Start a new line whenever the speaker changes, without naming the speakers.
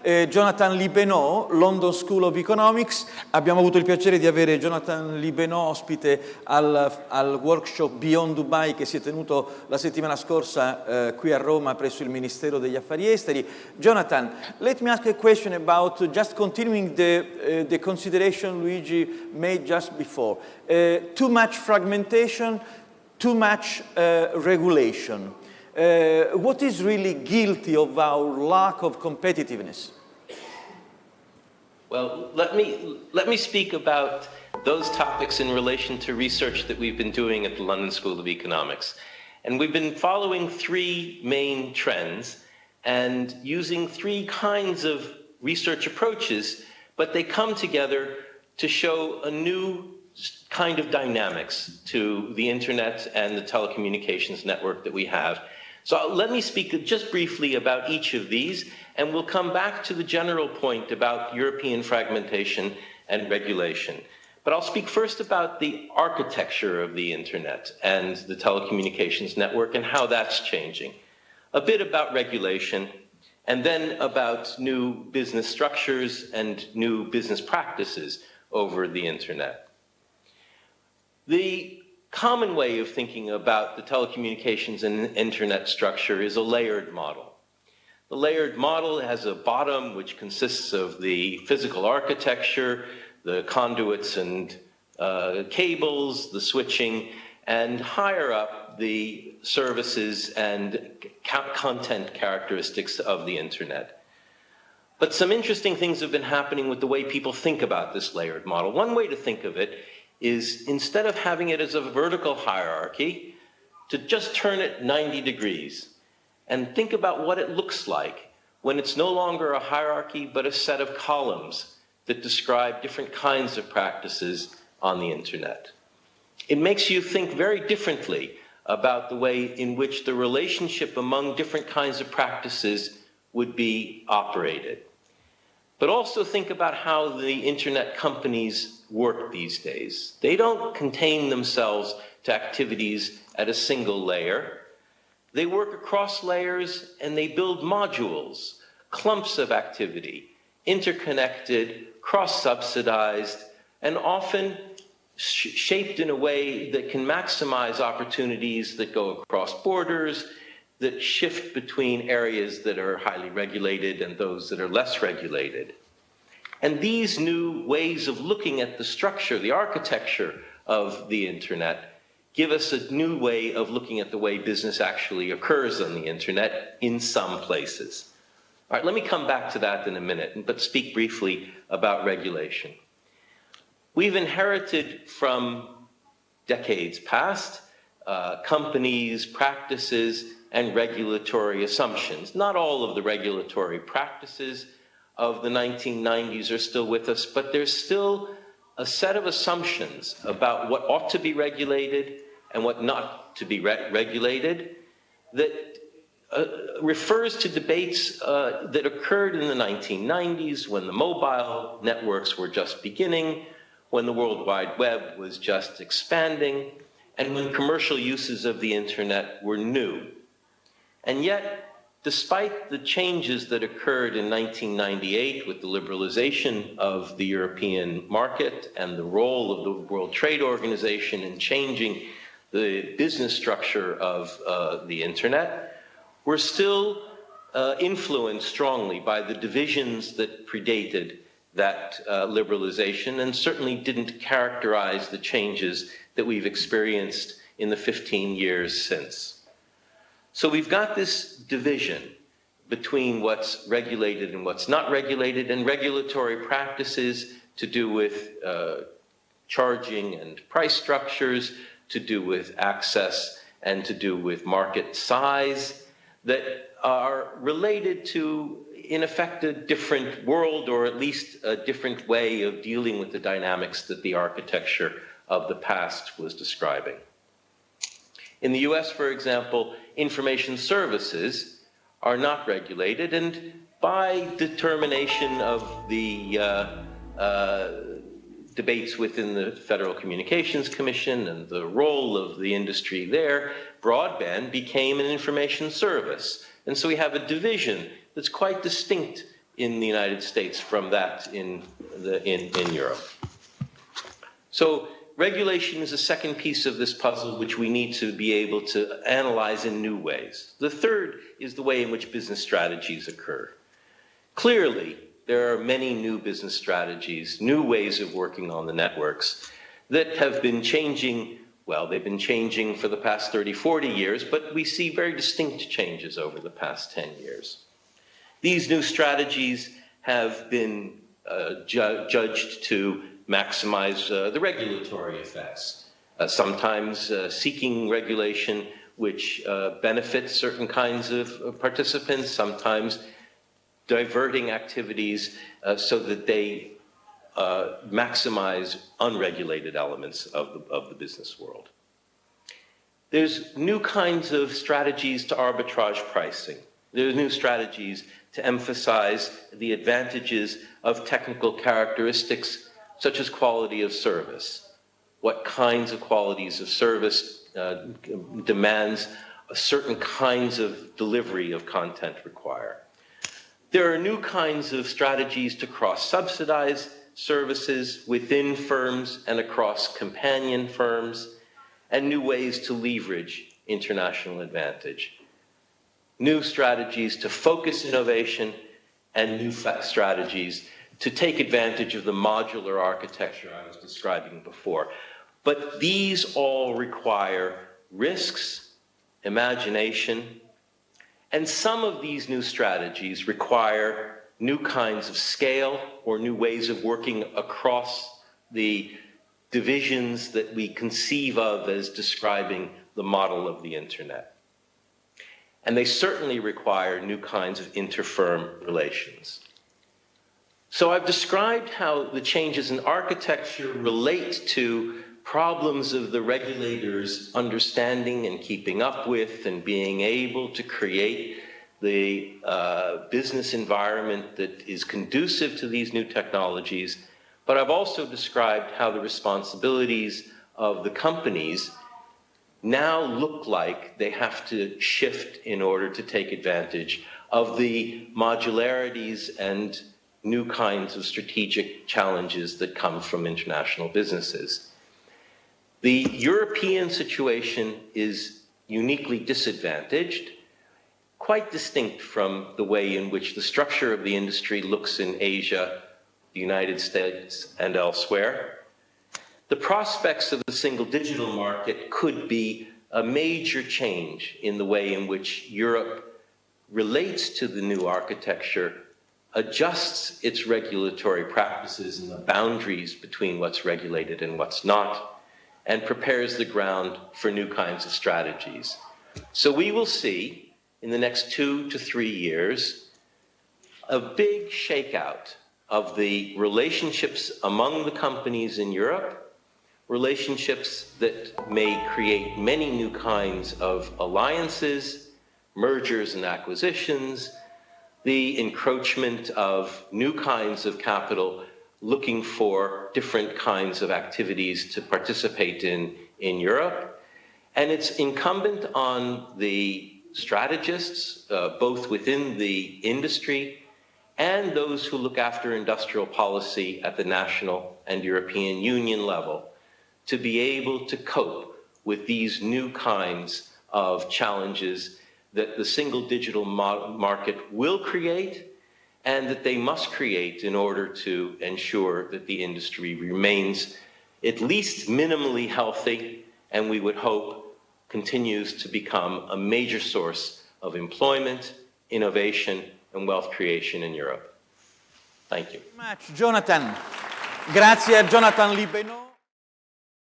Jonathan Liebenau, London School of Economics. Abbiamo avuto il piacere di avere Jonathan Liebenau ospite al workshop Beyond Dubai che si è tenuto la settimana scorsa qui a Roma presso il Ministero degli Affari Esteri. Jonathan, let me ask a question about just continuing the consideration Luigi made just before. Too much fragmentation, too much regulation. What is really guilty of our lack of competitiveness?
Well, let me speak about those topics in relation to research that we've been doing at the London School of Economics. And we've been following three main trends and using three kinds of research approaches, but they come together to show a new kind of dynamics to the internet and the telecommunications network that we have. So let me speak just briefly about each of these, and we'll come back to the general point about European fragmentation and regulation. But I'll speak first about the architecture of the internet and the telecommunications network and how that's changing. A bit about regulation, and then about new business structures and new business practices over the internet. The common way of thinking about the telecommunications and internet structure is a layered model. The layered model has a bottom which consists of the physical architecture, the conduits and cables, the switching, and higher up the services and content characteristics of the internet. But some interesting things have been happening with the way people think about this layered model. One way to think of it is, instead of having it as a vertical hierarchy, to just turn it 90 degrees and think about what it looks like when it's no longer a hierarchy but a set of columns that describe different kinds of practices on the internet. It makes you think very differently about the way in which the relationship among different kinds of practices would be operated. But also think about how the internet companies work these days. They don't contain themselves to activities at a single layer. They work across layers and they build modules, clumps of activity, interconnected, cross-subsidized, and often shaped in a way that can maximize opportunities that go across borders, that shift between areas that are highly regulated and those that are less regulated. And these new ways of looking at the structure, the architecture of the internet, give us a new way of looking at the way business actually occurs on the internet in some places. All right, let me come back to that in a minute, but speak briefly about regulation. We've inherited from decades past companies, practices, and regulatory assumptions. Not all of the regulatory practices of the 1990s are still with us, but there's still a set of assumptions about what ought to be regulated and what not to be regulated that refers to debates that occurred in the 1990s when the mobile networks were just beginning, when the World Wide Web was just expanding, and when commercial uses of the internet were new. And yet, despite the changes that occurred in 1998 with the liberalization of the European market and the role of the World Trade Organization in changing the business structure of the internet, we're still influenced strongly by the divisions that predated that liberalization and certainly didn't characterize the changes that we've experienced in the 15 years since. So we've got this division between what's regulated and what's not regulated, and regulatory practices to do with charging and price structures, to do with access, and to do with market size that are related to, in effect, a different world, or at least a different way of dealing with the dynamics that the architecture of the past was describing. In the US, for example, information services are not regulated, and by determination of the debates within the Federal Communications Commission and the role of the industry there, broadband became an information service. And so we have a division that's quite distinct in the United States from that in Europe. So regulation is a second piece of this puzzle which we need to be able to analyze in new ways. The third is the way in which business strategies occur. Clearly, there are many new business strategies, new ways of working on the networks that have been changing. Well, they've been changing for the past 30, 40 years, but we see very distinct changes over the past 10 years. These new strategies have been judged to maximize the regulatory effects, sometimes seeking regulation which benefits certain kinds of participants, sometimes diverting activities so that they maximize unregulated elements of the business world. There's new kinds of strategies to arbitrage pricing. There's new strategies to emphasize the advantages of technical characteristics such as quality of service. What kinds of qualities of service demands certain kinds of delivery of content require. There are new kinds of strategies to cross-subsidize services within firms and across companion firms, and new ways to leverage international advantage. New strategies to focus innovation, and new strategies to take advantage of the modular architecture I was describing before. But these all require risks, imagination, and some of these new strategies require new kinds of scale or new ways of working across the divisions that we conceive of as describing the model of the internet. And they certainly require new kinds of inter-firm relations. So I've described how the changes in architecture relate to problems of the regulators understanding and keeping up with and being able to create the business environment that is conducive to these new technologies. But I've also described how the responsibilities of the companies now look like they have to shift in order to take advantage of the modularities and new kinds of strategic challenges that come from international businesses. The European situation is uniquely disadvantaged, quite distinct from the way in which the structure of the industry looks in Asia, the United States, and elsewhere. The prospects of the single digital market could be a major change in the way in which Europe relates to the new architecture, adjusts its regulatory practices and the boundaries between what's regulated and what's not, and prepares the ground for new kinds of strategies. So we will see in the next 2 to 3 years a big shakeout of the relationships among the companies in Europe, relationships that may create many new kinds of alliances, mergers and acquisitions, the encroachment of new kinds of capital looking for different kinds of activities to participate in Europe. And it's incumbent on the strategists, both within the industry and those who look after industrial policy at the national and European Union level, to be able to cope with these new kinds of challenges that the single digital market will create and that they must create in order to ensure that the industry remains at least minimally healthy, and we would hope continues to become a major source of employment, innovation, and wealth creation in Europe. Thank you.
Jonathan. Grazie a Jonathan Liebenau.